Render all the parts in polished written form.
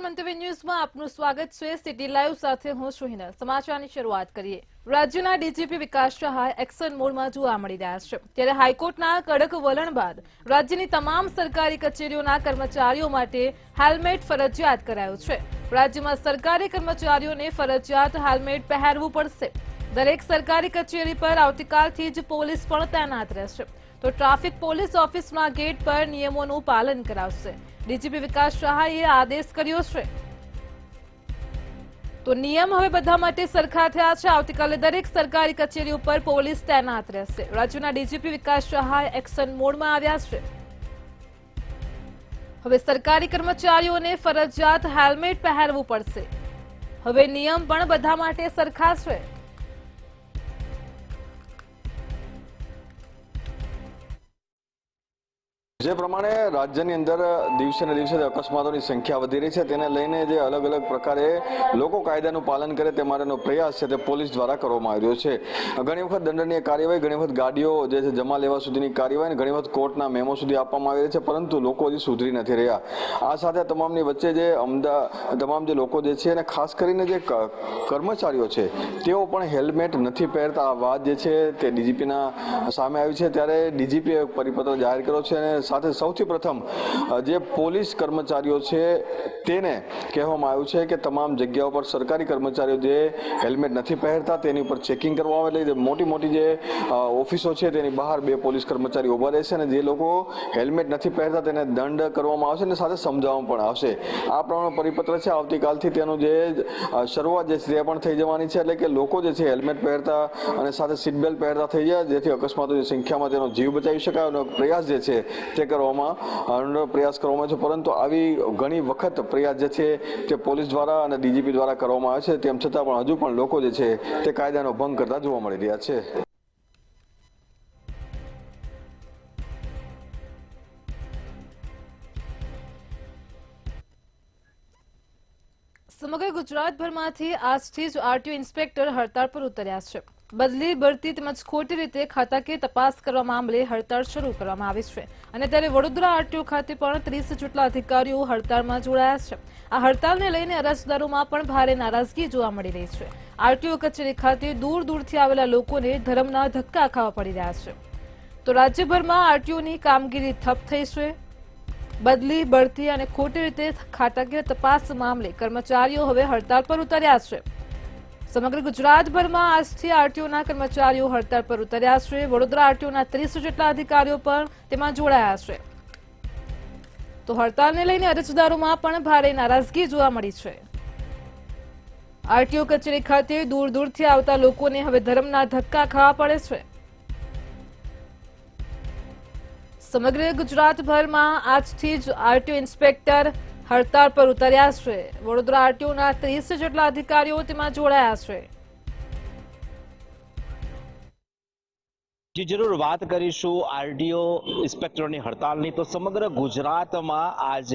નમસ્કાર મંતવ્ય ન્યૂઝમાં આપનું સ્વાગત છે। સિટી લાઈવ સાથે હું છું હિના। સમાચારની શરૂઆત કરીએ। રાજ્યના ડીજીપી વિકાસ સહાય એક્શન મોડમાં જોવા મળી રહ્યા છે, ત્યારે હાઈકોર્ટના કડક વલણ બાદ રાજ્યની તમામ સરકારી કચેરીઓના કર્મચારીઓ માટે હેલ્મેટ ફરજિયાત કરાયું છે। રાજ્યમાં સરકારી કર્મચારીઓને ફરજિયાત હેલ્મેટ પહેરવું પડશે। દરેક સરકારી કચેરી પર આવતીકાલથી જ પોલીસ પણ તૈનાત રહેશે, તો ટ્રાફિક પોલીસ ઓફિસમાં ગેટ પર નિયમોનું પાલન કરાવશે। ડીજીપી વિકાસ સહાયે આદેશ કર્યો છે, તો નિયમ હવે બધા માટે સરખા થયા છે। આવતીકાલે દરેક સરકારી કચેરીઓ પર પોલીસ તૈનાત રહેશે। રાજ્યના ડીજીપી વિકાસ સહાય એક્શન મોડમાં આવ્યા છે। હવે સરકારી કર્મચારીઓને ફરજિયાત હેલ્મેટ પહેરવું પડશે। હવે નિયમ પણ બધા માટે સરખા છે। જે પ્રમાણે રાજ્યની અંદર દિવસે ને દિવસે અકસ્માતોની સંખ્યા વધી રહી છે, તેને લઈને જે અલગ અલગ પ્રકારે લોકો કાયદાનું પાલન કરે તે માટેનો પ્રયાસ છે તે પોલીસ દ્વારા કરવામાં આવી રહ્યો છે। ઘણી વખત દંડનીય કાર્યવાહી, ઘણી વખત ગાડીઓ જે છે જમા લેવા સુધીની કાર્યવાહી, ઘણી વખત કોર્ટના મેમો સુધી આપવામાં આવી રહી છે, પરંતુ લોકો હજી સુધરી નથી રહ્યા। આ સાથે તમામની વચ્ચે જે તમામ જે લોકો જે છે અને ખાસ કરીને જે કર્મચારીઓ છે તેઓ પણ હેલ્મેટ નથી પહેરતા, આ વાત જે છે તે ડીજીપીના સામે આવી છે। ત્યારે ડીજીપીએ પરિપત્ર જાહેર કર્યો છે અને સાથે સૌથી પ્રથમ જે પોલીસ કર્મચારીઓ છે તેને કહેવામાં આવ્યું છે કે તમામ જગ્યાઓ પર સરકારી કર્મચારીઓ જે હેલ્મેટ નથી પહેરતા તેની ઉપર ચેકિંગ કરવામાં આવે। એટલે મોટી મોટી જે ઓફિસો છે તેની બહાર બે પોલીસ કર્મચારીઓ ઉભા રહેશે અને જે લોકો હેલ્મેટ નથી પહેરતા તેને દંડ કરવામાં આવશે અને સાથે સમજાવવામાં પણ આવશે। આ પ્રમાણે પરિપત્ર છે। આવતીકાલથી તેનું જે શરૂઆત જે છે તે પણ થઈ જવાની છે, એટલે કે લોકો જે છે હેલ્મેટ પહેરતા અને સાથે સીટ બેલ્ટ પહેરતા થઈ જાય, જેથી અકસ્માતોની સંખ્યામાં તેનો જીવ બચાવી શકાય અને પ્રયાસ જે છે તે પ્રયાસ કરવામાં આવે છે। પરંતુ આવી ઘણી વખત પ્રયાસ જે છે તે પોલીસ દ્વારા અને ડીજીપી દ્વારા કરવામાં આવે છે, તેમ છતાં પણ હજુ પણ લોકો જે છે તે કાયદાનો ભંગ કરતા જોવા મળી રહ્યા છે। સમગ્ર ગુજરાતભરમાંથી આજથી જ આરટીઓ ઇન્સ્પેક્ટર હડતાળ પર ઉતર્યા છે। બદલી, બઢતી તેમજ ખોટી રીતે ખાતાકીય તપાસ કરવા મામલે હડતાળ શરૂ કરવામાં આવી છે, અને ત્યારે વડોદરા આરટીઓ ખાતે પણ 30 જેટલા અધિકારીઓ હડતાળમાં જોડાયા છે। આ હડતાળને લઈને અરજદારોમાં પણ ભારે નારાજગી જોવા મળી રહી છે। આરટીઓ કચેરી ખાતે દૂર દૂરથી આવેલા લોકોને ધરમના ધક્કા ખાવા પડી રહ્યા છે। તો રાજ્યભરમાં આરટીઓની કામગીરી ઠપ થઈ છે। બદલી, બઢતી અને ખોટી રીતે ખાતાકીય તપાસ મામલે કર્મચારીઓ હવે હડતાળ પર ઉતર્યા છે। સમગ્ર ગુજરાતભરમાં આજથી આરટીઓના કર્મચારીઓ હડતાળ પર ઉતર્યા છે। વડોદરા આરટીઓના 30 જેટલા અધિકારીઓ પણ તેમાં જોડાયા છે। તો હડતાળને લઈને અરજદારોમાં પણ ભારે નારાજગી જોવા મળી છે। આરટીઓ કચેરી ખાતે દૂર દૂરથી આવતા લોકોને હવે ધરમના ધક્કા ખાવા પડે છે। સમગ્ર ગુજરાતભરમાં આજથી જ આરટીઓ ઇન્સ્પેક્ટર હડતાળ પર ઉતર્યા છે। વડોદરા આરટીઓના 30 જેટલા અધિકારીઓ તેમાં જોડાયા છે। जी जरूर बात करीशू आरटीओ इंस्पेक्टरों हड़ताल तो समग्र गुजरात में आज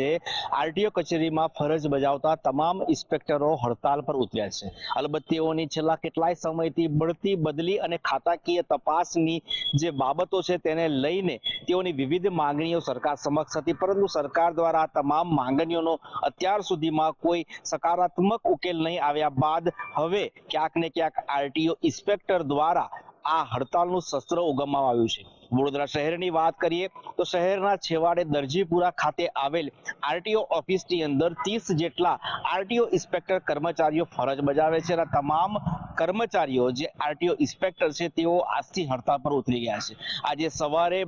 आरटीओ कचेरी में फरज बजावता तमाम इंस्पेक्टरो हड़ताल पर उतर्या है। अलबत्त तेओनी छेल्ला केटलाय समयथी बढती, बदली और खाताकीय तपासनी जे बाबतो छे तेने लईने तेओनी विविध मांगणीओ सरकार समक्ष हती, परंतु सरकार द्वारा तमाम मांगणीओनो अत्यार सुधीमां कोई सकारात्मक उकेल नहीं आव्या बाद हवे क्यांक ने क्यांक आरटीओ इंस्पेक्टर द्वारा आ हड़तालનું શસ્ત્ર ઉગમવામાં આવ્યું છે। વડોદરા શહેરની વાત કરીએ તો શહેરના છેવાડે દરજીપુરા ખાતે આવેલ આરટીઓ ઓફિસની અંદર 30 જેટલા આરટીઓ ઇન્સ્પેક્ટર કર્મચારીઓ ફરજ બજાવે છે અને તમામ કર્મચારીઓ જે આરટીઓ ઇન્સ્પેક્ટર છે તેઓ આજથી હડતાળ પર ઉતરી ગયા છે। આજે સવારે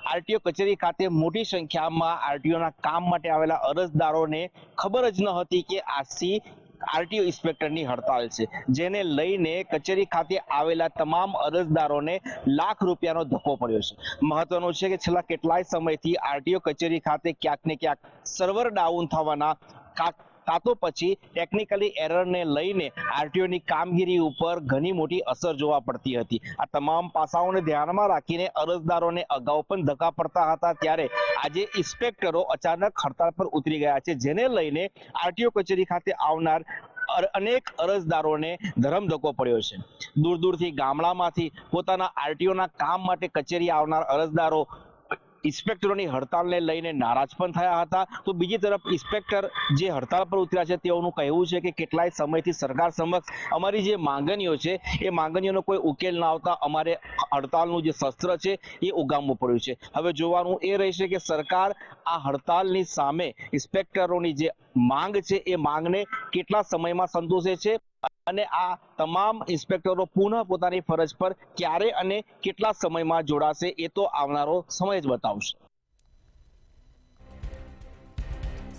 આરટીઓ કચેરી ખાતે મોટી સંખ્યામાં આરટીઓના કામ માટે આવેલા અરજદારોને ખબર જ ન હતી કે આજથી આરટીઓ ઇન્સ્પેક્ટરની હડતાળ છે, જેને લઈને કચેરી ખાતે આવેલા તમામ અરજદારોને લાખ રૂપિયાનો ધક્કો પડ્યો છે। મહત્વનું છે કે છેલ્લા કેટલાય સમયથી આરટીઓ કચેરી ખાતે ક્યાંક ને ક્યાંક સર્વર ડાઉન થવાના કાતો પછી ટેકનિકલી એરરને લઈને આરટીઓની કામગીરી ઉપર ઘણી મોટી અસર જોવા પડતી હતી। આ તમામ પાસાઓને ધ્યાનમાં રાખીને અરજદારોને અગાઉ પણ ધક્કા પડતા હતા, ત્યારે આજે ઇન્સ્પેક્ટરો અચાનક હડતાળ પર ઉતરી ગયા છે, જેને લઈને આરટીઓ કચેરી ખાતે આવનાર અનેક અરજદારોને ધરમધક્કો પડ્યો છે। દૂર દૂરથી ગામડામાંથી પોતાના આરટીઓના કામ માટે કચેરી આવનાર અરજદારો ઇન્સ્પેક્ટરોની હડતાલને લઈને નારાજ પણ થયા હતા. તો બીજી તરફ ઇન્સ્પેક્ટર જે હડતાલ પર ઉતર્યા છે તેઓનું કહેવું છે કે કેટલાય સમયથી સરકાર સમક્ષ અમારી જે માંગણીઓ છે એ માંગણીઓનો કોઈ ઉકેલ ના આવતા અમારે હડતાલનું જે શસ્ત્ર છે એ ઉગામવું પડ્યું છે. હવે જોવાનું એ રહેશે કે સરકાર આ હડતાલની સામે ઇન્સ્પેક્ટરોની જે માંગ છે એ માંગને કેટલા સમયમાં સંતોષે છે અને આ તમામ ઇન્સ્પેક્ટરો પુનઃ પોતાની ફરજ પર ક્યારે અને કેટલા સમયમાં જોડાશે એ તો આવનારો સમય જ બતાવશે.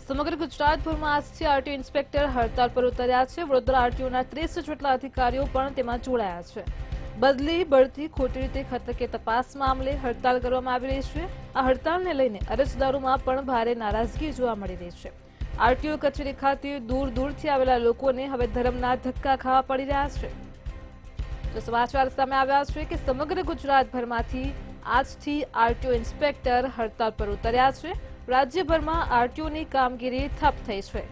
સમગ્ર ગુજરાતભરમાં આજથી આરટીઓ ઇન્સ્પેક્ટર હડતાલ પર ઉતર્યા છે. વડોદરા આરટીઓના 30 જેટલા અધિકારીઓ પણ તેમાં જોડાયા છે. બદલી બઢતી ખોટી રીતે ખતકે તપાસ મામલે હડતાલ કરવામાં આવી રહી છે. આ હડતાલને લઈને અરજદારોમાં પણ ભારે નારાજગી જોવા મળી રહી છે. આરટીઓ કચેરી ખાતે દૂર દૂરથી આવેલા લોકોને હવે ધર્મના ધક્કા ખાવા પડી રહ્યા છે. તો સમાચાર સામે આવ્યા છે કે સમગ્ર ગુજરાતભરમાંથી આજથી આરટીઓ ઇન્સ્પેક્ટર હડતાલ પર ઉતર્યા છે. રાજ્યભરમાં આરટીઓની કામગીરી ઠપ થઈ છે.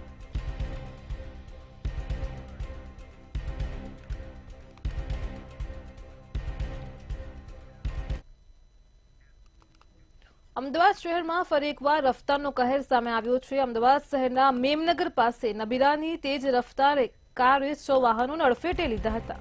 અમદાવાદ શહેરમાં ફરી એકવાર રફતારનો કહેર સામે આવ્યો છે. અમદાવાદ શહેરના મેમનગર પાસે નબીરાની તેજ રફતારે કારે 6 વાહનોને અડફેટે લીધા હતા.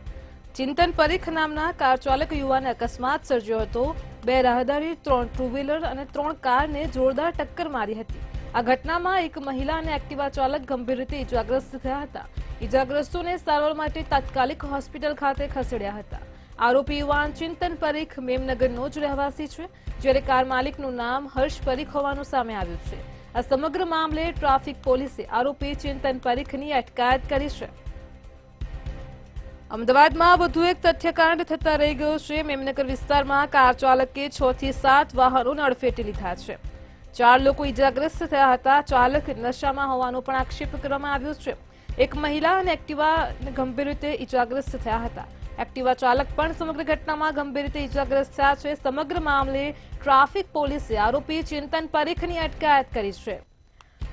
ચિંતન પરીખ નામના કાર ચાલક યુવાને અકસ્માત સર્જ્યો હતો. 2 રાહદારી, 3 ટુ વ્હીલર અને 3 કારને જોરદાર ટક્કર મારી હતી. આ ઘટનામાં એક મહિલા અને એક્ટિવા ચાલક ગંભીર રીતે ઇજાગ્રસ્ત થયા હતા. ઇજાગ્રસ્તોને સારવાર માટે તાત્કાલિક હોસ્પિટલ ખાતે ખસેડ્યા હતા. આરોપી યુવાન ચિંતન પરીખ મેમનગરનો જ રહેવાસી છે, જ્યારે કાર માલિકનું નામ હર્ષ પરીખ હોવાનું સામે આવ્યું છે. આ સમગ્ર મામલે ટ્રાફિક પોલીસે આરોપી ચિંતન પરીખની અટકાયત કરી છે. અમદાવાદમાં વધુ એક તથ્યકાંડ થતા રહી ગયો છે. મેમનગર વિસ્તારમાં કાર ચાલકે 6 થી 7 વાહનોને અડફેટે લીધા છે. 4 લોકો ઇજાગ્રસ્ત થયા હતા. ચાલક નશામાં હોવાનો પણ આક્ષેપ કરવામાં આવ્યો છે. એક મહિલા અને એક્ટિવા ગંભીર રીતે ઇજાગ્રસ્ત થયા હતા. એક્ટિવા ચાલક પણ સમગ્ર ઘટનામાં ગંભીર રીતે ઇજાગ્રસ્ત થયા છે. સમગ્ર મામલે ટ્રાફિક પોલીસે આરોપી ચિંતન પરીખની અટકાયત કરી છે.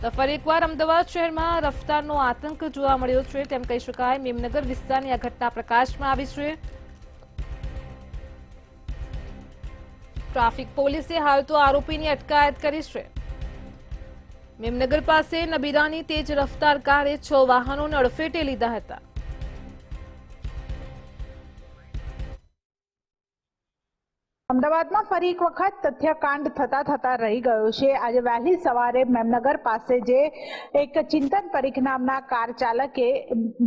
તો ફરી એકવાર અમદાવાદ શહેરમાં રફતારનો આતંક જોવા મળ્યો છે તેમ કહી શકાય. મેમનગર વિસ્તારની આ ઘટના પ્રકાશમાં આવી છે. ટ્રાફિક પોલીસે હાલ તો આરોપીની અટકાયત કરી છે. મેમનગર પાસે નબીરાની તેજ રફતાર કારે 6 વાહનોને અડફેટે લીધા હતા. અમદાવાદમાં ફરી એક વખત તથ્યકાંડ થતા રહી ગયો છે. આજે વહેલી સવારે મેમનગર પાસે જે એક ચિંતન પરીખ નામના કાર ચાલકે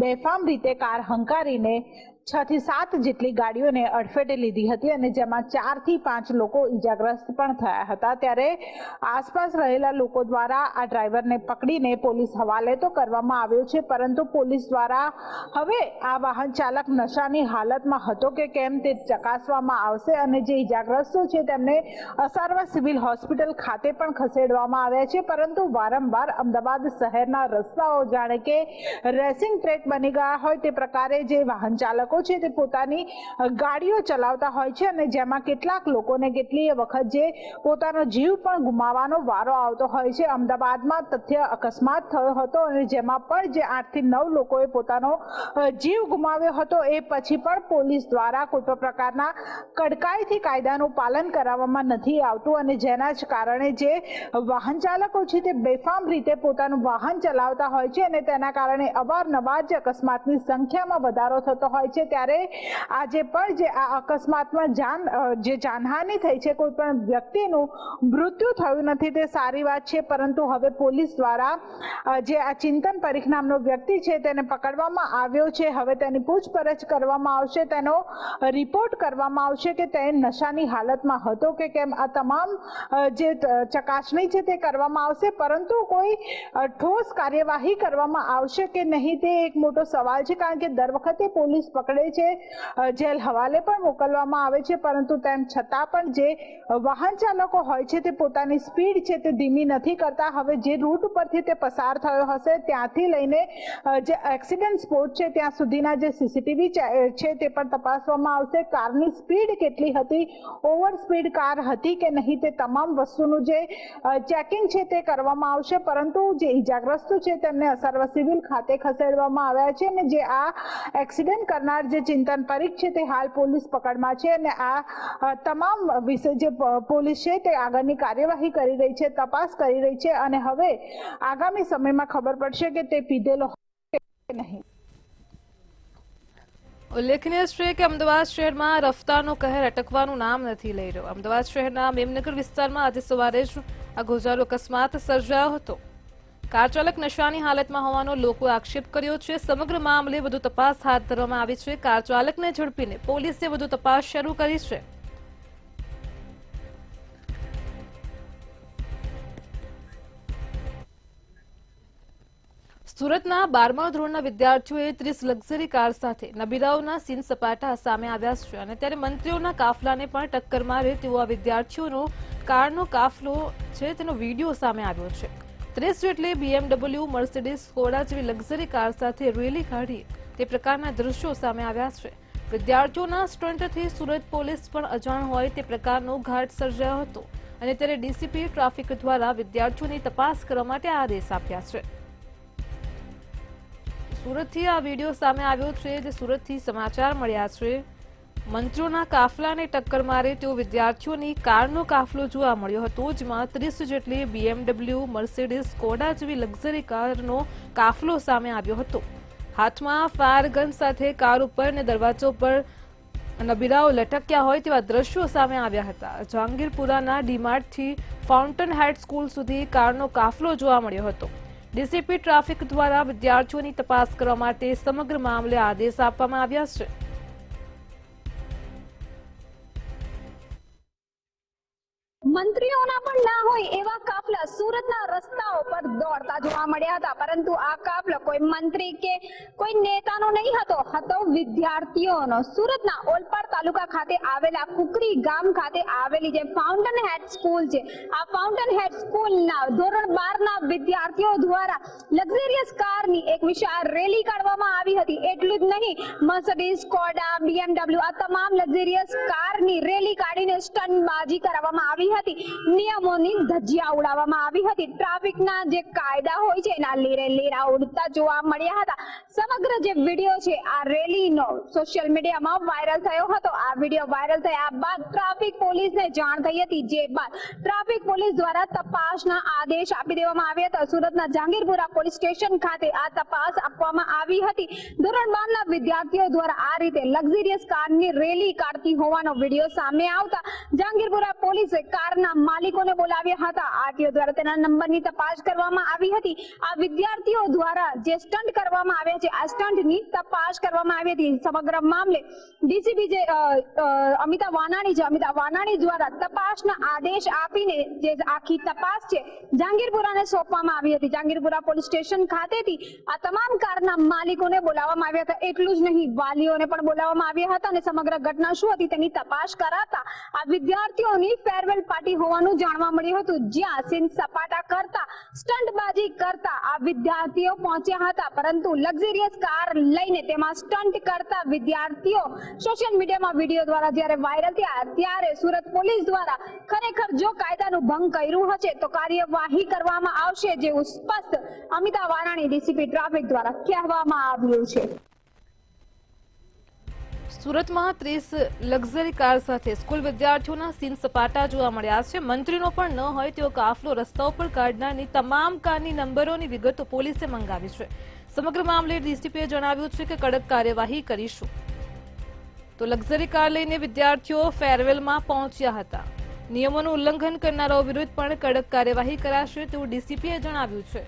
બેફામ રીતે કાર હંકારીને 6 થી 7 જેટલી ગાડીઓને અડફેટે લીધી હતી અને જેમાં 4 થી 5 લોકો ઇજાગ્રસ્ત પણ થયા હતા. ત્યારે આસપાસ રહેલા લોકો દ્વારા આ ડ્રાઈવરને પકડીને પોલીસ હવાલે તો કરવામાં આવ્યો છે, પરંતુ પોલીસ દ્વારા હવે આ વાહન ચાલક નશાની હાલતમાં હતો કે કેમ તે ચકાસવામાં આવશે અને જે ઇજાગ્રસ્તો છે તેમને અસારવા સિવિલ હોસ્પિટલ ખાતે પણ ખસેડવામાં આવ્યા છે. પરંતુ વારંવાર અમદાવાદ શહેરના રસ્તાઓ જાણે કે રેસિંગ ટ્રેક બની ગયા હોય તે પ્રકારે જે વાહન ચાલકો છે તે પોતાની ગાડીઓ ચલાવતા હોય છે અને જેમાં કેટલાક લોકોને કેટલીય વખત જે પોતાનો જીવ પણ ગુમાવવાનો વારો આવતો હોય છે. અમદાવાદમાં તથ્ય અકસ્માત થયો હતો અને જેમાં પણ જે 8 થી 9 લોકોએ પોતાનો જીવ ગુમાવ્યો હતો એ પછી પણ પોલીસ દ્વારા કોઈ પણ પ્રકારના કડકાઈથી કાયદાનું પાલન કરાવવામાં નથી આવતું અને જેના જ કારણે જે વાહન ચાલકો છે તે બેફામ રીતે પોતાનું વાહન ચલાવતા હોય છે અને તેના કારણે અવારનવાર જ અકસ્માતની સંખ્યામાં વધારો થતો હોય છે. ત્યારે આજે પણ જે આ અકસ્માતમાં જાનહાનિ થઈ છે, કોઈ પણ વ્યક્તિનું મૃત્યુ થયું નથી તે સારી વાત છે, પરંતુ હવે પોલીસ દ્વારા જે આ ચિંતન પરીખ નામનો વ્યક્તિ છે તેને પકડવામાં આવ્યો છે. હવે તેની પૂછપરછ કરવામાં આવશે, તેનો રિપોર્ટ કરવામાં આવશે કે તે નશાની હાલતમાં હતો કે કેમ. આ તમામ જે ચકાસણી છે તે કરવામાં આવશે, પરંતુ કોઈ ઠોસ કાર્યવાહી કરવામાં આવશે કે નહીં તે એક મોટો સવાલ છે. કારણ કે દર વખતે પોલીસ પકડે છે, જેલ હવાલે પણ મોકલવામાં આવે છે, પરંતુ તેમ છતાં પણ જે વાહન ચાલકો હોય છે તે પોતાની સ્પીડ છે તે ધીમી નથી કરતા. હવે જે રૂટ પરથી તે પસાર થયો હશે ત્યાંથી લઈને જે એક્સિડન્ટ સ્પોટ છે ત્યાં સુધીના જે સીસીટીવી છે તે પણ તપાસવામાં આવશે. કારની સ્પીડ કેટલી હતી, ઓવર સ્પીડ કાર હતી કે નહીં તે તમામ વસ્તુનું જે ચેકિંગ છે તે કરવામાં આવશે. પરંતુ જે ઇજાગ્રસ્તો છે તેમને અસારવા સિવિલ ખાતે ખસેડવામાં આવ્યા છે અને જે આ એક્સિડન્ટ કરનાર કરનાર જે ચિંતન પરીખ છે તે હાલ પોલીસ પકડમાં છે અને આ તમામ વિશે જે પોલીસ છે તે આગળની કાર્યવાહી કરી રહી છે, તપાસ કરી રહી છે અને હવે આગામી સમયમાં ખબર પડશે કે તે પીધેલો કે નહીં. ઉલ્લેખનીય છે કે અમદાવાદ શહેરમાં રફતારનો કહેર અટકવાનું નામ નથી લઈ રહ્યો. અમદાવાદ શહેરના મેમનગર વિસ્તારમાં આજે સવારે જ આ ગોઝારો અકસ્માત સર્જાયો હતો. કાર ચાલક નશાની હાલતમાં હોવાનો લોકોએ આક્ષેપ કર્યો છે. સમગ્ર મામલે વધુ તપાસ હાથ ધરવામાં આવી છે. કાર ચાલકને ઝડપીને પોલીસે વધુ તપાસ શરૂ કરી છે. સુરતના 12મા ધોરણના વિદ્યાર્થીઓએ 30 લક્ઝરી કાર સાથે નબીરાઓના સીન સપાટા સામે આવ્યા છે અને ત્યારે મંત્રીઓના કાફલાને પણ ટક્કર મારે તેવો આ વિદ્યાર્થીઓનો કારનો કાફલો છે તેનો વિડીયો સામે આવ્યો છે. 30 જેટલી BMW, મર્સિડીઝ, સ્કોડા જેવી લક્ઝરી કાર સાથે રેલી કાઢી તે પ્રકારના દ્રશ્યો સામે આવ્યા છે. વિદ્યાર્થીઓના સ્ટન્ટથી સુરત પોલીસ પણ અજાણ હોય તે પ્રકારનો ઘાટ સર્જાયો હતો અને ત્યારે ડીસીપી ટ્રાફિક દ્વારા વિદ્યાર્થીઓની તપાસ કરવા માટે આદેશ આપ્યા છે. સુરતથી આ વિડીયો સામે આવ્યો છે જે સુરતથી સમાચાર મળ્યા છે. મંત્રીઓના કાફલાને ટક્કર મારે તેવો વિદ્યાર્થીઓની કારનો કાફલો જોવા મળ્યો હતો, જેમાં 30 જેટલી BMW, મર્સિડીઝ, સ્કોડા જેવી લક્ઝરી કારનો કાફલો સામે આવ્યો હતો. હાથમાં ફાયર ગન સાથે કાર ઉપર અને દરવાજા ઉપર નબીરાઓ લટક્યા હોય તેવા દ્રશ્યો સામે આવ્યા હતા. જહાંગીરપુરાના ડીમાર્ટથી ફાઉન્ટન હેડ સ્કૂલ સુધી કારનો કાફલો જોવા મળ્યો હતો. ડીસીપી ટ્રાફિક દ્વારા વિદ્યાર્થીઓની તપાસ કરવા માટે સમગ્ર મામલે આદેશ આપવામાં આવ્યા છે. મંત્રીઓના પણ ના હોય એવા કાફલા સુરતના રસ્તાઓ પર દોડતા જોવા મળ્યા હતા, પરંતુ આ કાફલો કોઈ મંત્રી કે કોઈ નેતાનો નહીં હતો વિદ્યાર્થીઓનો. સુરતના ઓલપાડ તાલુકા ખાતે આવેલા કુકરી ગામ ખાતે આવેલી જે ફાઉન્ટન હેડ સ્કૂલ છે, આ ફાઉન્ટન હેડ સ્કૂલના ધોરણ 12 ના વિદ્યાર્થીઓ દ્વારા લક્ઝરિયસ કારની એક વિશાળ રેલી કાઢવામાં આવી હતી. એટલું જ નહીં, મર્સિડીઝ, સ્કોડા, BMW આ તમામ લક્ઝરિયસ કારની રેલી કાઢીને સ્ટન્ટબાજી કરાવવામાં આવી હતી. નિયમોની ધજિયા ઉડાવવામાં આવી હતી. ટ્રાફિકના જે કાયદા હોય છે એના લીરા ઉડતા જોવા મળ્યા હતા. સમગ્ર જે વિડીયો છે આ રેલીનો સોશિયલ મીડિયામાં વાયરલ થયો હતો. આ વિડીયો વાયરલ થયા બાદ ટ્રાફિક પોલીસને જાણ થઈ હતી, જે બાદ ટ્રાફિક પોલીસ દ્વારા તપાસના આદેશ આપી દેવામાં આવ્યા હતા. સુરતના જહાંગીરપુરા પોલીસ સ્ટેશન ખાતે આ તપાસ આપવામાં આવી હતી. ધોરણ 12 ના વિદ્યાર્થીઓ દ્વારા આ રીતે લક્ઝરિયસ કારની રેલી કાઢતી હોવાનો વિડીયો સામે આવતા જહાંગીરપુરા પોલીસે કારના માલિકોને બોલાવ્યા હતા. આરટીઓ દ્વારા તેના નંબરની તપાસ કરવામાં આવી હતી. આ વિદ્યાર્થીઓ દ્વારા જે સ્ટન્ટ કરવામાં આવ્યા છે આ સ્ટન્ટની તપાસ કરવામાં આવી હતી. સમગ્ર મામલે ડીસીપી જે અમિતા વાનાણી દ્વારા તપાસના આદેશ આપીને જે આખી તપાસ છે જહાંગીરપુરાને સોંપવામાં આવી હતી. જહાંગીરપુરા પોલીસ સ્ટેશન ખાતેથી આ તમામ કારના માલિકોને બોલાવવામાં આવ્યા હતા. એટલું જ નહીં, વાલીઓને પણ બોલાવવામાં આવ્યા હતા અને સમગ્ર ઘટના શું હતી તેની તપાસ કરાતા આ વિદ્યાર્થીઓની ફેરવેલ પાર્ટી હોવાનું જાણવા મળ્યું હતું, જ્યાં સીન સપાટા કરતા સ્ટન્ટબાજી કરતા આ વિદ્યાર્થીઓ પહોંચ્યા હતા. પરંતુ લક્ઝરિયસ કાર લઈને તેમાં સ્ટન્ટ કરતા વિદ્યાર્થીઓ સોશિયલ મીડિયામાં વિડીયો દ્વારા જ્યારે વાયરલ થયા ત્યારે સુરત પોલીસ દ્વારા ખરેખર જો કાયદાનું ભંગ કર્યું હશે તો કાર્યવાહી કરવામાં આવશે, જેવું સ્પષ્ટ અમિતા વાનાણી ડીસીપી ટ્રાફિક દ્વારા કહેવામાં આવ્યું છે. સુરતમાં 30 લક્ઝરી કાર સાથે સ્કૂલ વિદ્યાર્થીઓના સીન સપાટા જોવા મળ્યા છે. મંત્રીનો પણ ન હોય તેવો કાફલો રસ્તાઓ પર કાઢનારની તમામ કારની નંબરોની વિગતો પોલીસે મંગાવી છે. સમગ્ર મામલે ડીસીપીએ જણાવ્યું છે કે કડક કાર્યવાહી કરીશું. તો લક્ઝરી કાર લઈને વિદ્યાર્થીઓ ફેરવેલમાં પહોંચ્યા હતા. નિયમોનું ઉલ્લંઘન કરનારાઓ વિરુદ્ધ પણ કડક કાર્યવાહી કરાશે તેવું ડીસીપીએ જણાવ્યું છે.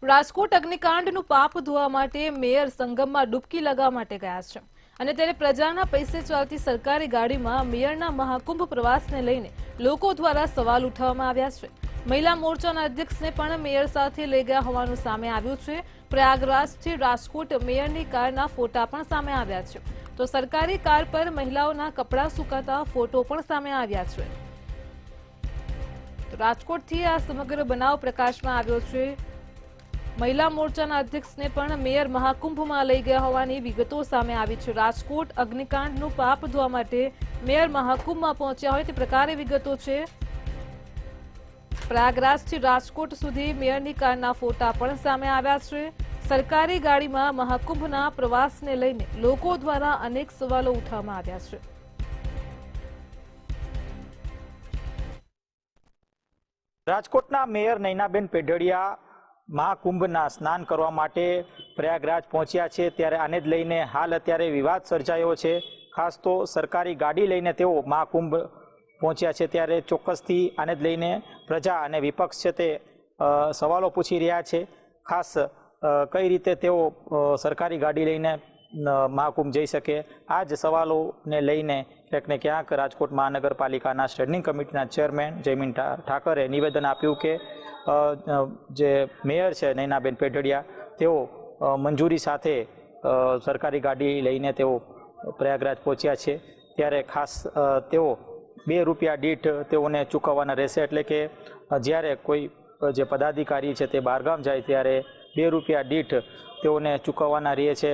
રાજકોટ અગ્નિકાંડનું પાપ ધોવા માટે મેયર સંગમમાં ડૂબકી લગાવવા માટે ગયા છે અને ત્યારે પ્રજાના પૈસે ચાલતી સરકારી ગાડીમાં મેયરના મહાકુંભ પ્રવાસને લઈને લોકો દ્વારા સવાલ ઉઠાવવામાં આવ્યા છે. મહિલા મોરચાના અધ્યક્ષને પણ મેયર સાથે લઈ ગયા હોવાનું સામે આવ્યું છે. પ્રયાગરાજથી રાજકોટ મેયરની કારના ફોટા પણ સામે આવ્યા છે. તો સરકારી કાર પર મહિલાઓના કપડાં સુકાતા ફોટો પણ સામે આવ્યા છે. રાજકોટથી આ સમગ્ર બનાવ પ્રકાશમાં આવ્યો છે. મહિલા મોરચાના અધ્યક્ષને પણ મેયર મહાકુંભમાં લઈ ગયા હોવાની વિગતો સામે આવી છે. રાજકોટ અગ્નિકાંડનું પાપ ધોવા માટે મેયર મહાકુંભમાં પહોંચ્યા હોય તે પ્રકારે વિગતો છે. પ્રયાગરાજથી રાજકોટ સુધી મેયરની કારના ફોટા પણ સામે આવ્યા છે. સરકારી ગાડીમાં મહાકુંભના પ્રવાસને લઈને લોકો દ્વારા અનેક સવાલો ઉઠાવવામાં આવ્યા છે. રાજકોટના મેયર નૈનાબેન પેઢડિયા મહાકુંભના સ્નાન કરવા માટે પ્રયાગરાજ પહોંચ્યા છે, ત્યારે આને જ લઈને હાલ અત્યારે વિવાદ સર્જાયો છે. ખાસ તો સરકારી ગાડી લઈને તેઓ મહાકુંભ પહોંચ્યા છે, ત્યારે ચોક્કસથી આને જ લઈને પ્રજા અને વિપક્ષ છે તે સવાલો પૂછી રહ્યા છે. ખાસ કઈ રીતે તેઓ સરકારી ગાડી લઈને મહાકુંભ જઈ શકે, આ જ સવાલોને લઈને ક્યાંક ને ક્યાંક રાજકોટ મહાનગરપાલિકાના સ્ટેન્ડિંગ કમિટીના ચેરમેન જયમીન ઠાકરે નિવેદન આપ્યું કે જે મેયર છે નૈનાબેન પેઢડિયા તેઓ મંજૂરી સાથે સરકારી ગાડી લઈને તેઓ પ્રયાગરાજ પહોંચ્યા છે, ત્યારે ખાસ તેઓ ₹2 દીઠ તેઓને ચૂકવવાના રહેશે. એટલે કે જ્યારે કોઈ જે પદાધિકારી છે તે બહારગામ જાય ત્યારે ₹2 દીઠ તેઓને ચૂકવવાના રહે છે.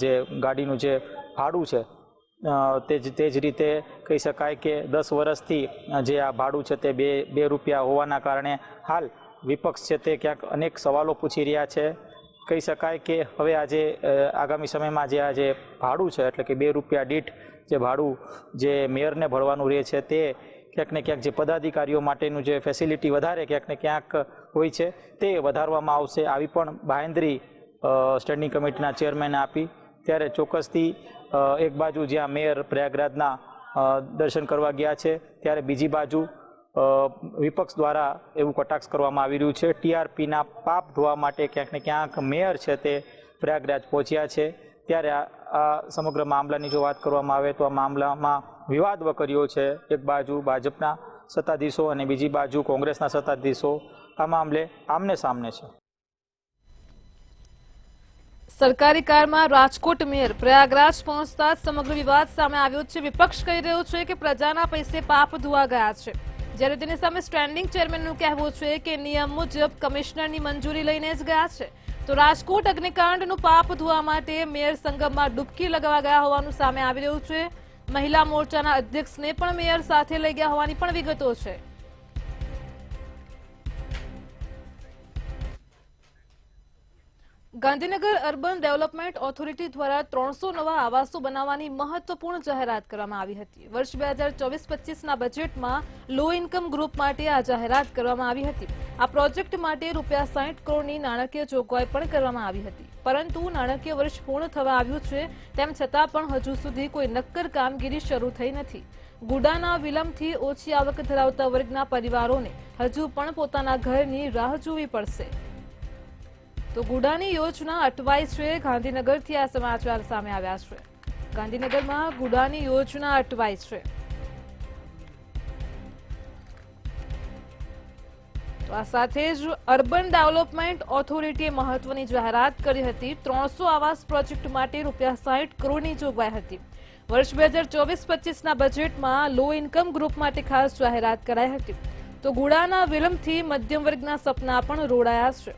જે ગાડીનું જે ભાડું છે તે જ રીતે કહી શકાય કે 10 વર્ષથી જે આ ભાડું છે તે ₹2 હોવાના કારણે હાલ વિપક્ષ છે તે ક્યાંક અનેક સવાલો પૂછી રહ્યા છે. કહી શકાય કે હવે આજે આગામી સમયમાં જે ભાડું છે એટલે કે ₹2 દીઠ જે ભાડું જે મેયરને ભરવાનું રહે છે તે ક્યાંક ને ક્યાંક જે પદાધિકારીઓ માટેનું જે ફેસિલિટી વધારે ક્યાંક ને ક્યાંક હોય છે તે વધારવામાં આવશે, આવી પણ બાંહેધરી સ્ટેન્ડિંગ કમિટીના ચેરમેને આપી. ત્યારે ચોક્કસથી એક બાજુ જ્યાં મેયર પ્રયાગરાજના દર્શન કરવા ગયા છે, ત્યારે બીજી બાજુ વિપક્ષ દ્વારા એવું કટાક્ષ કરવામાં આવી રહ્યું છે. ટીઆરપીના પાપ ધોવા માટે ક્યાંક ને ક્યાંક મેયર છે તે પ્રયાગરાજ પહોંચ્યા છે. ત્યારે આ સમગ્ર મામલાની જો વાત કરવામાં આવે તો આ મામલામાં વિવાદ વકર્યો છે. એક બાજુ ભાજપના સત્તાધીશો અને બીજી બાજુ કોંગ્રેસના સત્તાધીશો આ મામલે આમને સામને છે. સરકારી કારમાં રાજકોટ મેયર પ્રયાગરાજ પહોંચતા સમગ્ર વિવાદ સામે આવ્યો છે. વિપક્ષ કહી રહ્યો છે કે પ્રજાના પૈસે પાપ ધોવા ગયા છે, જ્યારે તેની સામે સ્ટેન્ડિંગ ચેરમેનનું કહેવું છે કે નિયમ મુજબ કમિશનરની મંજૂરી લઈને જ ગયા છે. તો રાજકોટ અગ્નિકાંડનું પાપ ધોવા માટે મેયર સંગમમાં ડૂબકી લગાવવા ગયા હોવાનું સામે આવી રહ્યું છે. મહિલા મોરચાના અધ્યક્ષને પણ મેયર સાથે લઈ ગયા હોવાની પણ વિગતો છે. ગાંધીનગર અર્બન ડેવલપમેન્ટ ઓથોરિટી દ્વારા 300 નવા આવાસો બનાવવાની મહત્વપૂર્ણ જાહેરાત કરવામાં આવી હતી. વર્ષ 2024-25ના બજેટમાં લો ઇન્કમ ગ્રુપ માટે આ જાહેરાત કરવામાં આવી હતી. આ પ્રોજેક્ટ માટે ₹60 કરોડની નાણાકીય જોગવાઈ પણ કરવામાં આવી હતી, પરંતુ નાણાકીય વર્ષ પૂર્ણ થવા આવ્યું છે, તેમ છતાં પણ હજુ સુધી કોઈ નક્કર કામગીરી શરૂ થઈ નથી. ગુડાના વિલંબથી ઓછી આવક ધરાવતા વર્ગના પરિવારોને હજુ પણ પોતાના ઘરની રાહ જોવી પડશે. તો ગુડાની યોજના અટવાઈ છે. ગાંધીનગરથી આ સમાચાર સામે આવ્યા છે. ગાંધીનગરમાં ગુડાની યોજના અટવાઈ છે. તો આ સાથે જ અર્બન ડેવલપમેન્ટ ઓથોરિટીએ મહત્વની જાહેરાત કરી હતી. 300 આવાસ પ્રોજેક્ટ માટે ₹60 કરોડની જોગવાઈ હતી. વર્ષ 2024-25ના બજેટમાં લો ઇન્કમ ગ્રુપ માટે ખાસ જાહેરાત કરાઈ હતી. તો ગુડાના વિલંબથી મધ્યમ વર્ગના સપના પણ રોડાયા છે.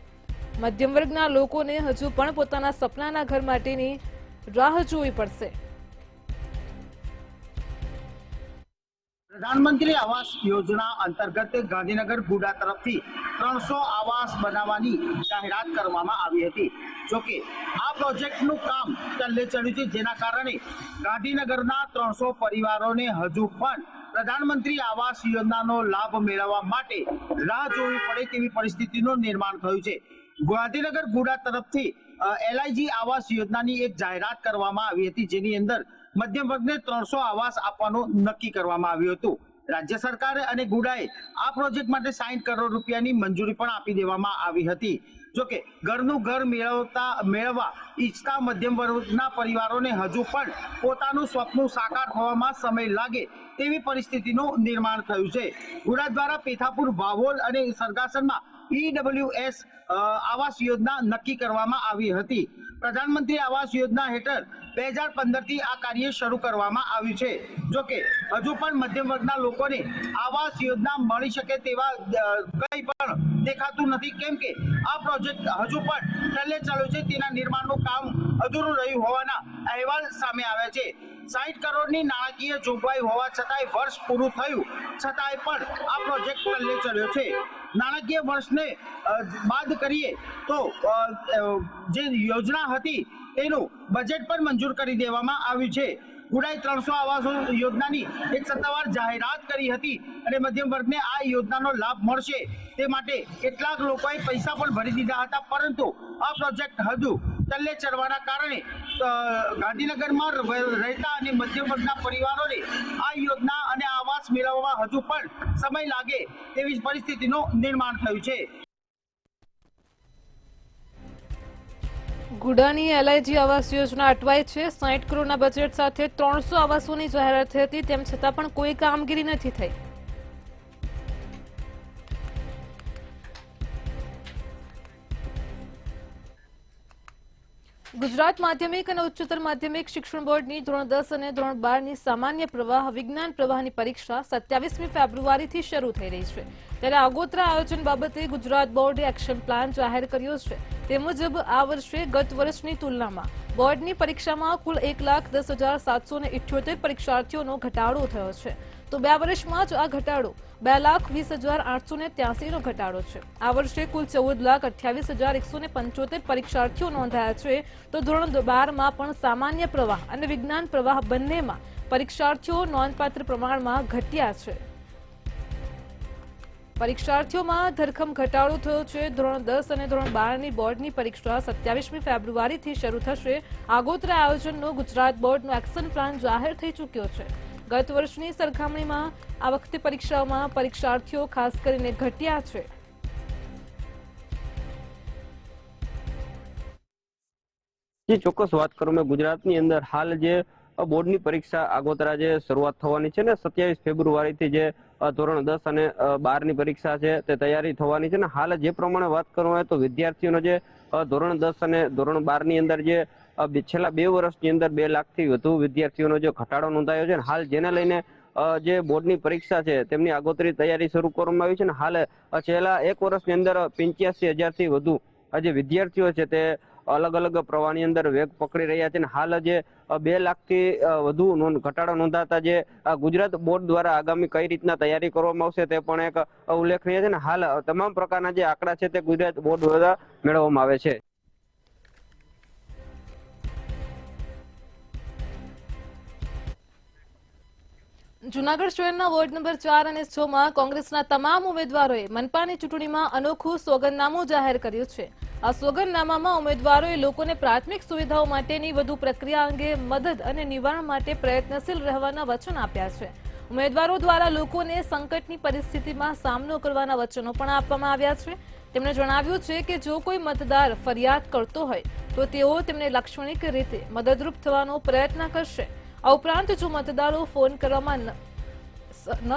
મધ્યમ વર્ગના લોકોને હજુ પણ પોતાના સપનાના ઘર માટેની રાહ જોવી પડશે. પ્રધાનમંત્રી આવાસ યોજના અંતર્ગત ગાંધીનગર ગુડા તરફથી 300 આવાસ બનાવવાની જાહેરાત કરવામાં આવી હતી. જોકે આ પ્રોજેક્ટનું કામ ચાલે ચડ્યું છે, જેના કારણે ગાંધીનગરના 300 પરિવારોને હજુ પણ પ્રધાનમંત્રી આવાસ યોજનાનો લાભ મેળવવા માટે રાહ જોવી પડે તેવી પરિસ્થિતિનું નિર્માણ થયું છે. ગાંધીનગર ગુડા તરફથી LIG આવાસ યોજનાની એક જાહેરાત કરવામાં આવી હતી, જેની અંદર મધ્યમ વર્ગને 300 આવાસ આપવાનું નક્કી કરવામાં આવ્યું હતું. રાજ્ય સરકાર અને ગુડાએ આ પ્રોજેક્ટ માટે ₹60 કરોડની મંજૂરી પણ આપી દેવામાં આવી હતી. જોકે ઘરનું ઘર મેળવવા ઈચ્છતા મધ્યમ વર્ગના પરિવારોને હજુ પણ પોતાનું સ્વપ્ન સાકાર થવામાં સમય લાગે તેવી પરિસ્થિતિનું નિર્માણ થયું છે. ગુડા દ્વારા પેથાપુર, વાવોલ અને સરગાસનમાં EWS આવાસ યોજના નક્કી કરવામાં આવી હતી. પ્રધાનમંત્રી આવાસ યોજના હેઠળ 2015થી આ કાર્ય શરૂ કરવામાં આવ્યું છે. જોકે હજુ પણ મધ્યમ વર્ગના લોકોને આવાસ યોજના મળી શકે તેવા કંઈ પણ દેખાતું નથી, કેમ કે આ પ્રોજેક્ટ હજુ પણ ટલ્લે ચાલુ છે. તેના નિર્માણનું કામ અધૂરું રહ્યું હોવાના અહેવાલ સામે આવ્યા છે. 60 કરોડની નાણાકીય જોગવાઈ હોવા છતાંય વર્ષ પૂરું થયું છતાંય પણ આ પ્રોજેક્ટ ટલ્લે ચડ્યો છે. નાણાકીય વર્ષને બાદ કરીએ તો જે યોજના હતી એનું બજેટ પણ મંજૂર કરી દેવામાં આવ્યું છે. ઉડાઈ 300 આવાસો યોજનાની એક સત્તાવાર જાહેરાત કરી હતી અને મધ્યમ વર્ગને આ યોજનાનો લાભ મળશે તે માટે કેટલાક લોકોએ પૈસા પણ ભરી દીધા હતા, પરંતુ આ પ્રોજેક્ટ હજુ ટલ્લે ચડવાના કારણે ગાંધીનગરમાં રહેતા અને મધ્યમ વર્ગના પરિવારોને આ યોજના અને આવાસ મેળવવામાં હજુ પણ સમય લાગે તેવી પરિસ્થિતિનું નિર્માણ થયું છે. ગુડાની LIG આવાસ યોજના અટવાઈ છે. 60 કરોડના બજેટ સાથે 300 આવાસોની જાહેરાત થઈ હતી, તેમ છતાં પણ કોઈ કામગીરી નથી થઈ. ગુજરાત માધ્યમિક અને ઉચ્ચતર માધ્યમિક શિક્ષણ બોર્ડની ધોરણ 10 અને ધોરણ 12ની સામાન્ય પ્રવાહ વિજ્ઞાન પ્રવાહની પરીક્ષા 27મી ફેબ્રુઆરીથી શરૂ થઈ રહી છે. ત્યારે આગોતરા આયોજન બાબતે ગુજરાત બોર્ડે એક્શન પ્લાન જાહેર કર્યો છે. તે મુજબ આ વર્ષે ગત વર્ષની તુલનામાં બોર્ડની પરીક્ષામાં કુલ 1,10,778 પરીક્ષાર્થીઓનો ઘટાડો થયો છે, તો 2 વર્ષમાં જ આ ઘટાડો 2,20,883નો ઘટાડો છે. આ વર્ષે કુલ 14,28,175 પરીક્ષાર્થીઓ નોંધાયા છે, તો ધોરણ 12માં પણ સામાન્ય પ્રવાહ અને વિજ્ઞાન પ્રવાહ બંનેમાં પરીક્ષાર્થીઓ નોંધપાત્ર પ્રમાણમાં ઘટ્યા છે. પરીક્ષાર્થીઓમાં ધરખમ ઘટાડો થયો છે. ધોરણ 10 અને ધોરણ 12ની બોર્ડની પરીક્ષા 27મી ફેબ્રુઆરીથી શરૂ થશે. આગોતરા આયોજનનો ગુજરાત બોર્ડનો એક્શન પ્લાન જાહેર થઈ ચૂક્યો છે. ગત વર્ષની સરખામણીમાં આ વખતે પરીક્ષાઓમાં પરીક્ષાર્થીઓ ખાસ કરીને ઘટ્યા છે. ચોક્કસ વાત કરું મેં ગુજરાતની અંદર હાલ જે બોર્ડની પરીક્ષા આગોતરા જે શરૂઆત થવાની છે ને 27 ફેબ્રુઆરીથી જે ધોરણ 10 અને 12ની પરીક્ષા છે તે તૈયારી થવાની છે ને હાલ જે પ્રમાણે વાત કરવામાં આવે તો વિદ્યાર્થીઓનો જે ધોરણ 10 અને ધોરણ 12ની અંદર જે છેલ્લા 2 વર્ષની અંદર 2 લાખથી વધુ વિદ્યાર્થીઓનો જે ઘટાડો નોંધાયો છે ને હાલ જેને લઈને જે બોર્ડની પરીક્ષા છે તેમની આગોતરી તૈયારી શરૂ કરવામાં આવી છે ને હાલ છેલ્લા 1 વર્ષની અંદર 85,000થી વધુ જે વિદ્યાર્થીઓ છે તે અલગ અલગ પ્રવાહની અંદર વેગ પકડી રહ્યા છે. હાલ જે 2 લાખથી વધુ ઘટાડો નોંધાતા જે ગુજરાત બોર્ડ દ્વારા આગામી કઈ રીતના તૈયારી કરવામાં આવશે તે પણ એક ઉલ્લેખનીય છે ને હાલ તમામ પ્રકારના જે આંકડા છે તે ગુજરાત બોર્ડ દ્વારા મેળવવામાં આવે છે. જૂનાગઢ શહેરના વોર્ડ નંબર 4 અને 6માં કોંગ્રેસના તમામ ઉમેદવારોએ મનપાની ચૂંટણીમાં અનોખું સોગંદનામું જાહેર કર્યું છે. આ સોગંદનામામાં ઉમેદવારોએ લોકોને પ્રાથમિક સુવિધાઓ માટેની વધુ પ્રક્રિયા અંગે મદદ અને નિવારણ માટે પ્રયત્નશીલ રહેવાના વચન આપ્યા છે. ઉમેદવારો દ્વારા લોકોને સંકટની પરિસ્થિતિમાં સામનો કરવાના વચનો પણ આપવામાં આવ્યા છે. તેમણે જણાવ્યું છે કે જો કોઈ મતદાર ફરિયાદ કરતો હોય તો તેઓ તેમને લાક્ષણિક રીતે મદદરૂપ થવાનો પ્રયત્ન કરશે. આ ઉપરાંત જો મતદારો ફોન કરવામાં ન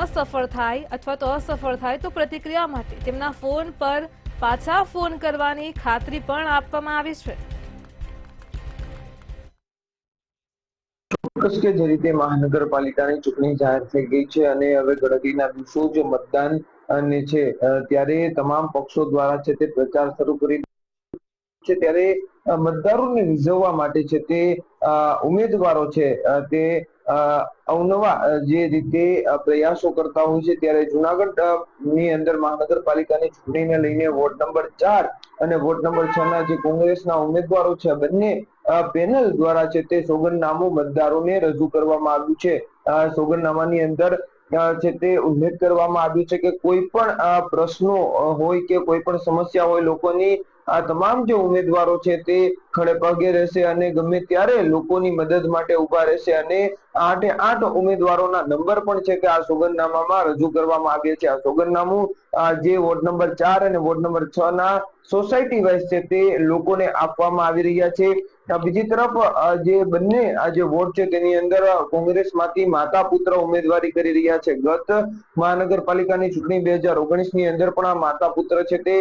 સફળ થાય અથવા તો અસફળ થાય તો પ્રતિક્રિયા માટે તેમના ફોન પર પાછા ફોન કરવાની ખાતરી પણ આપવામાં આવી છે. ચોક્કસ કે જે રીતે મહાનગરપાલિકાની ચૂંટણી જાહેર થઈ ગઈ છે અને હવે ગણતરીના દિવસો જે મતદાન ને છે ત્યારે તમામ પક્ષો દ્વારા છે તે પ્રચાર શરૂ કરી છે. ત્યારે મતદારોને રીઝવવા માટે છે તે ઉમેદવારો છે તે અવનવા જે રીતે પ્રયાસો કરતા હોય છે. ત્યારે જુનાગઢ ની અંદર મહાનગરપાલિકાની ચૂંટણીને લઈને વોર્ડ નંબર 4 અને વોર્ડ નંબર 6 ના જે કોંગ્રેસના ઉમેદવારો છે બંને પેનલ દ્વારા છે તે સોગંદનામું મતદારોને રજૂ કરવામાં આવ્યું છે. સોગંદનામાની અંદર છે તે ઉલ્લેખ કરવામાં આવ્યું છે કે કોઈ પણ પ્રશ્નો હોય કે કોઈ પણ સમસ્યા હોય લોકોની આ તમામ જે ઉમેદવારો છે તે ખડે પગે રહેશે અને ગમે ત્યારે લોકોની મદદ માટે ઉભા રહેશે અને 8 ઉમેદવારોના નંબર પણ છે કે આ સોગંદનામામાં રજૂ કરવામાં આવ્યા છે. આ સોગંદનામું જે વોર્ડ નંબર 4 અને વોર્ડ નંબર 6 ના સોસાયટી વાઇઝ છે તે લોકોને આપવામાં આવી રહ્યા છે. બીજી તરફ જે બંને આ જે વોર્ડ છે તેની અંદર કોંગ્રેસમાંથી માતા પુત્ર ઉમેદવારી કરી રહ્યા છે. ગત મહાનગરપાલિકાની ચૂંટણી 2019 ની અંદર પણ આ માતા પુત્ર છે તે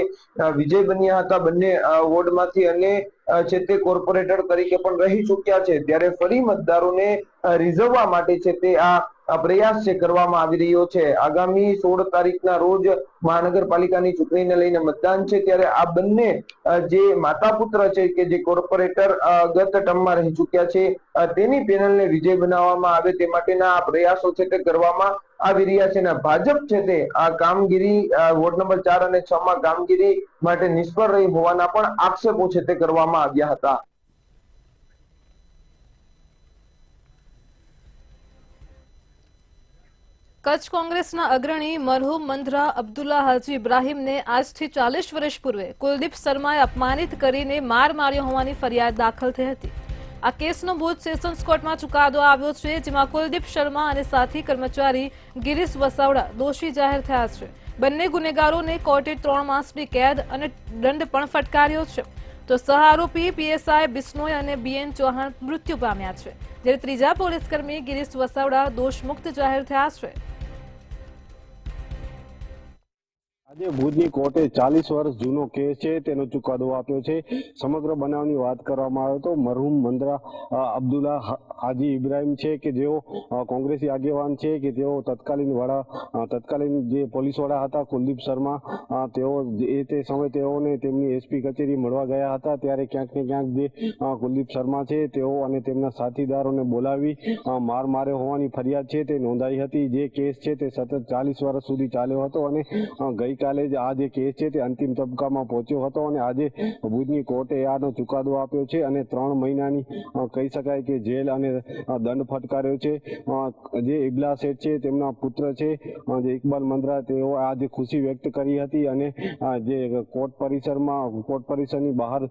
વિજય બન્યા હતા બંને વોર્ડમાંથી અને છે તે કોર્પોરેટર તરીકે પણ રહી ચૂક્યા છે. ત્યારે ફરી મતદારોને રીઝવવા માટે છે તે આ પ્રયાસ છે કરવામાં આવી રહ્યો છે. આગામી 16 તારીખના રોજ મહાનગરપાલિકાની ચૂંટણીને લઈને મતદાન છે, ત્યારે આ બંને જે માતા પુત્ર છે કે જે કોર્પોરેટર ગત ટર્મમાં રહી ચૂક્યા છે તેની પેનલને વિજય બનાવવામાં આવે તે માટેના આ પ્રયાસો છે તે કરવામાં આવી રહ્યા છે. અને ભાજપ છે તે આ કામગીરી વોર્ડ નંબર 4 અને 6 માં કામગીરી માટે નિષ્ફળ રહી હોવાના પણ આક્ષેપો છે તે કરવામાં આવ્યા હતા. કચ્છ કોંગ્રેસના અગ્રણી મરહુમ મંદ્રા અબ્દુલ્લા હાજી ઇબ્રાહીમને આજથી 40 વર્ષ પૂર્વે કુલદીપ શર્માએ અપમાનિત કરીને માર માર્યો હોવાની ફરિયાદ દાખલ થઈ હતી. આ કેસનો ભુજ સેશન્સ કોર્ટમાં ચુકાદો આવ્યો છે, જેમાં કુલદીપ શર્મા અને સાથી કર્મચારી ગિરીશ વસાવડા દોષી જાહેર થયા છે. બંને ગુનેગારોને કોર્ટે 3 માસની કેદ અને દંડ પણ ફટકાર્યો છે. તો સહ આરોપી પીએસઆઈ બિશ્નોઈ અને બીએન ચૌહાણ મૃત્યુ પામ્યા છે, જ્યારે ત્રીજા પોલીસકર્મી ગિરીશ વસાવડા દોષમુક્ત જાહેર થયા છે. આજે ભુજની કોર્ટે 40 વર્ષ જૂનો કેસ છે તેનો ચુકાદો આપ્યો છે. સમગ્ર બનાવની વાત કરવામાં આવે તો મરહુમ મંદ્રા અબ્દુલ્લા હાજી ઇબ્રાહીમ છે કે જેઓ કોંગ્રેસી આગેવાન છે કે તેઓ તત્કાલીન જે પોલીસ વડા હતા કુલદીપ શર્મા, તેઓ તે સમયે તેઓને તેમની એસપી કચેરી મળવા ગયા હતા, ત્યારે ક્યાંક ને ક્યાંક જે કુલદીપ શર્મા છે તેઓ અને તેમના સાથીદારોને બોલાવી માર માર્યો હોવાની ફરિયાદ છે તે નોંધાઈ હતી. જે કેસ છે તે સતત 40 વર્ષ સુધી ચાલ્યો હતો અને ગઈકાલે જ આ જે કેસ છે તે અંતિમ તબક્કામાં પહોંચ્યો હતો અને આજે ભુજની કોર્ટે આનો ચુકાદો આપ્યો છે અને 3 મહિનાની કહી શકાય કે જેલ અને દંડ ફટકાર્યો છે. જે ઇબલા શેઠ છે તેમના પુત્ર છે જે ઇકબાલ મંદ્રા, તેઓ આજે ખુશી વ્યક્ત કરી હતી અને જે કોર્ટ પરિસરની બહાર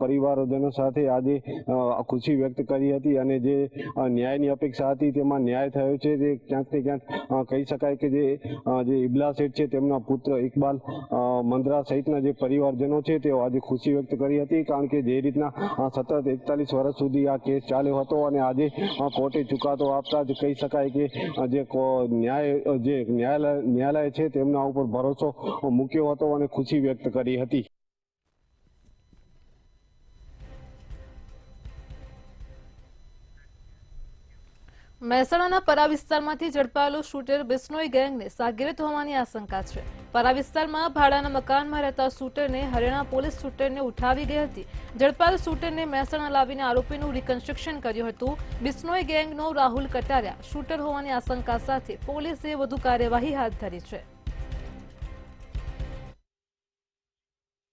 પરિવારજનો સાથે આજે ખુશી વ્યક્ત કરી હતી અને જે ન્યાયની અપેક્ષા હતી તેમાં ન્યાય થયો છે. તે ક્યાંક ને ક્યાંક કહી શકાય કે જે ઇબલા શેઠ છે તેમના પુત્ર ઇકબાલ મંદ્રા સહિતના જે પરિવારજનો છે તેઓ આજે ખુશી વ્યક્ત કરી હતી, કારણ કે જે રીતના સતત 41 વર્ષ સુધી આ કેસ ચાલ્યો હતો અને આજે કોર્ટે ચુકાદો આપતા જ કહી શકાય કે જે ન્યાયાલય છે તેમના ઉપર ભરોસો મૂક્યો હતો અને ખુશી વ્યક્ત કરી હતી. મહેસાણાના પરા વિસ્તારમાંથી ઝડપાયેલો શૂટર બિશ્નોઈ ગેંગને સાગીરત હોવાની આશંકા છે. પરા વિસ્તારમાં ભાડાના મકાનમાં રહેતા શૂટરને હરિયાણા પોલીસ શૂટરને ઉઠાવી ગઈ હતી. ઝડપાયેલ શૂટરને મહેસાણા લાવીને આરોપીનું રિકન્સ્ટ્રક્શન કર્યું હતું. બિશ્નોઈ ગેંગનો રાહુલ કટારિયા શૂટર હોવાની આશંકા સાથે પોલીસે વધુ કાર્યવાહી હાથ ધરી છે.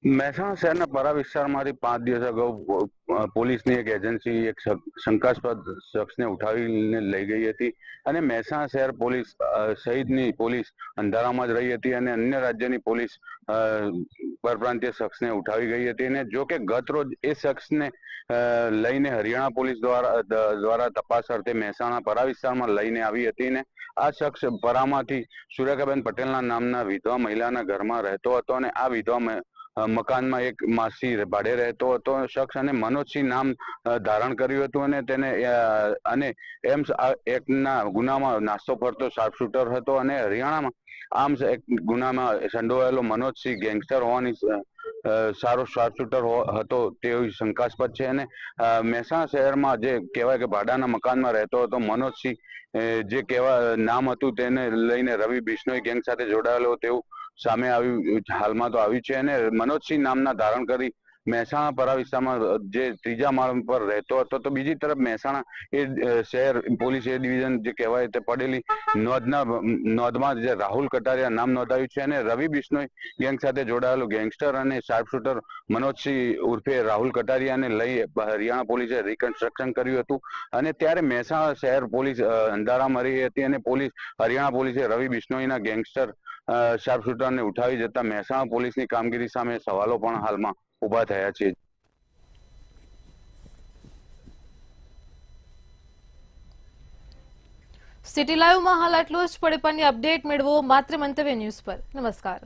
મહેસાણા શહેરના પરા વિસ્તારમાંથી 5 દિવસ અગાઉ પોલીસની એક એજન્સી એક શંકાસ્પદ શખ્સને ઉઠાવીને લઈ ગઈ હતી અને મહેસાણા શહેર પોલીસ સહિતની પોલીસ અંધારામાં જ રહી હતી અને અન્ય રાજ્યની પોલીસ પરપ્રાંતીય શખ્સને ઉઠાવી ગઈ હતી. અને જો કે ગત રોજ એ શખ્સને લઈને હરિયાણા પોલીસ દ્વારા તપાસ અર્થે મહેસાણા પરા વિસ્તારમાં લઈને આવી હતી ને આ શખ્સ પરામાંથી સુરેખાબેન પટેલના નામના વિધવા મહિલાના ઘરમાં રહેતો હતો અને આ વિધવા મકાનમાં એક માસી ભાડે રહેતો હતો શખ્સ અને મનોજસિંહ નામ ધારણ કર્યું હતું અને તેને અને એમ્સ એક્ટના ગુનામાં નાસ્તો ફરતો શાર્પશૂટર હતો અને હરિયાણામાં આર્મ્સ એક્ટ ગુનામાં સંડોવાયેલો મનોજસિંહ ગેંગસ્ટર હોવાની સારો શાર્પશૂટર હતો તેવી શંકાસ્પદ છે. અને મહેસાણા શહેરમાં જે કહેવાય કે ભાડાના મકાનમાં રહેતો હતો મનોજસિંહ, જે નામ હતું તેને લઈને રવિ બિશ્નોઈ ગેંગ સાથે જોડાયેલો તેવું સામે આવ્યું, હાલમાં તો આવ્યું છે. અને મનોજસિંહ નામના ધારણ કરી મહેસાણા પરા વિસ્તારમાં જે 3જા માળ પર રહેતો હતો. તો બીજી તરફ મહેસાણા એ શહેર પોલીસ એ ડિવિઝન જે કહેવાય તે પડેલી નોંધમાં જે રાહુલ કટારિયા નામ નોંધાયું છે અને રવિ બિશ્નોઈ ગેંગ સાથે જોડાયેલો ગેંગસ્ટર અને શાર્પશૂટર મનોજસિંહ ઉર્ફે રાહુલ કટારિયાને લઈ હરિયાણા પોલીસે રિકન્સ્ટ્રક્શન કર્યું હતું. અને ત્યારે મહેસાણા શહેર પોલીસ અંધારામાં રહી હતી અને હરિયાણા પોલીસે રવિ બિશ્નોઈના ગેંગસ્ટર શાર્પશૂટરને ઉઠાવી જતા મહેસાણા પોલીસની કામગીરી સામે સવાલો પણ હાલમાં ઉભા થયા છે. સિટી લાઈવમાં હાલ આટલું જ. પડે અપડેટ મેળવો માત્ર મંતવ્ય ન્યૂઝ પર. નમસ્કાર.